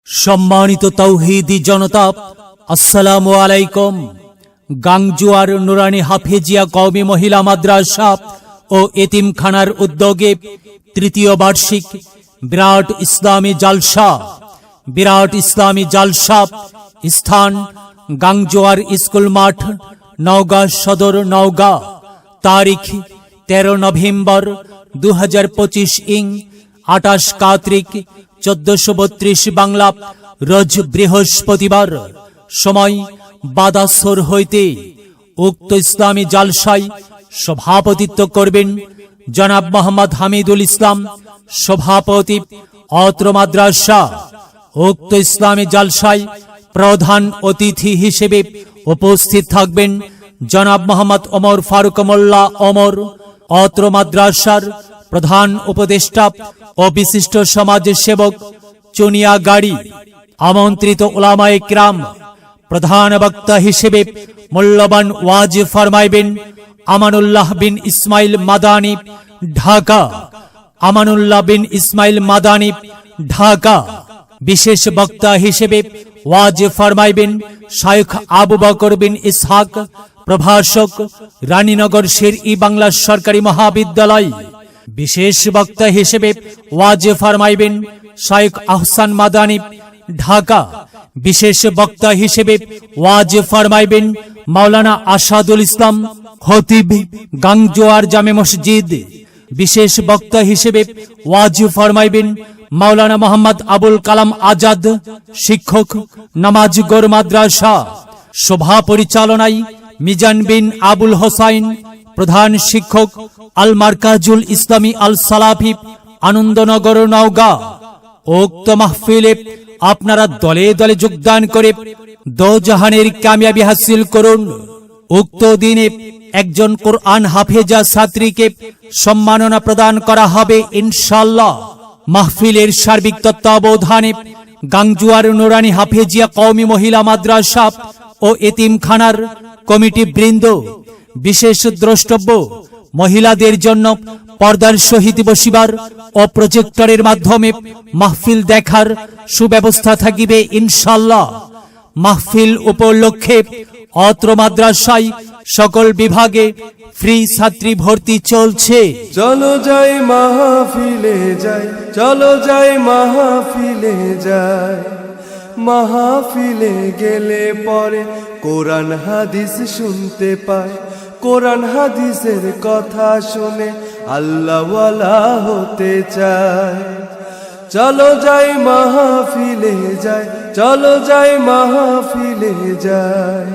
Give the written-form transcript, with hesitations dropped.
সম্মানিত তাওহীদি জনতা, আসসালামু আলাইকুম। গাংজুয়ার নুরানি হাফেজিয়া কওমি মহিলা মাদ্রাসা ও এতিমখানার উদ্যোগে তৃতীয় বার্ষিক বিরাট ইসলামী জালসা স্থান গাংজুয়ার স্কুল মাঠ, নওগাঁ সদর, নওগাঁ। তারিখ 13 নভেম্বর 2025 ইং 28 কার্তিক 1432 বাংলা, রোজ বৃহস্পতিবার। সময় বাদাসর হইতে। উক্ত ইসলামী জালসায় সভাপতিত্ব করবেন জনাব মোহাম্মদ হামিদুল ইসলাম, সভাপতি, অত্র মাদ্রাসা। উক্ত ইসলামী জালসায় প্রধান অতিথি হিসেবে উপস্থিত থাকবেন জনাব মোহাম্মদ ওমর ফারুক মোল্লা ওমর, অত্র মাদ্রাসার প্রধান উপদেষ্টা ও বিশিষ্ট সমাজ সেবক চুনিয়াগাড়ি। আমন্ত্রিত উলামায়ে কিরাম। প্রধান বক্তা হিসেবে মূল্যবান ওয়াজ ফরমাইবেন আমানুল্লাহ বিন ইসমাইল মাদানী, ঢাকা। আমানুল্লাহ বিন ইসমাইল মাদানী, ঢাকা। বিশেষ বক্তা হিসেবে ওয়াজ ফরমাইবেন শায়খ আবু বকর বিন ইসহাক, প্রভাষক, রানীনগর শের-ই বাংলা সরকারি মহাবিদ্যালয়। বিশেষ বক্তা হিসেবে ওয়াজ ফরমাইবেন শায়খ আহসান মাদানী, ঢাকা। বিশেষ বক্তা হিসেবে ওয়াজ ফরমাইবেন মাওলানা আসাদুল ইসলাম, খতিব, গাংজুয়ার জামে মসজিদ। বিশেষ বক্তা হিসেবে ওয়াজ ফরমাইবেন মাওলানা মোহাম্মদ আবুল কালাম আজাদ, শিক্ষক, নামাজগড় মাদ্রাসা। সভা পরিচালনায় মিজান বিন আবুল হোসাইন, প্রধান শিক্ষক, আল মার্কাজুল ইসলামী আল সালাফি, আনন্দনগর, নওগাঁ। উক্ত মাহফিলে আপনারা দলে দলে যোগদান করে দোজাহানের কামিয়াবি হাসিল করুন। উক্ত দিনে একজন কোরআন হাফেজা ছাত্রীকে সম্মাননা প্রদান করা হবে ইনশাআল্লাহ। মাহফিলের সার্বিক তত্ত্বাবধানে গাংজুয়ার নুরানি হাফেজিয়া কওমি মহিলা মাদ্রাসা ও এতিমখানার কমিটি বৃন্দ। বিশেষ দ্রষ্টব্য, মহিলাদের জন্য পর্দার সহিত বসিবার ও প্রজেক্টরের মাধ্যমে মাহফিল দেখার সুব্যবস্থা থাকিবে ইনশাআল্লাহ। মাহফিল উপলক্ষে অত্র মাদ্রাসায় সকল বিভাগে ফ্রি ছাত্রী ভর্তি চলছে। চলো যাই মাহফিলে যাই, চলো যাই মাহফিলে যাই। মাহফিলে গেলে পরে কোরআন হাদিস শুনতে পায়, কোরআন হাদিসের কথা শুনে আল্লাহওয়ালা হতে চায়। চলো যাই মাহফিলে যাই, চলো যাই মাহফিলে যাই।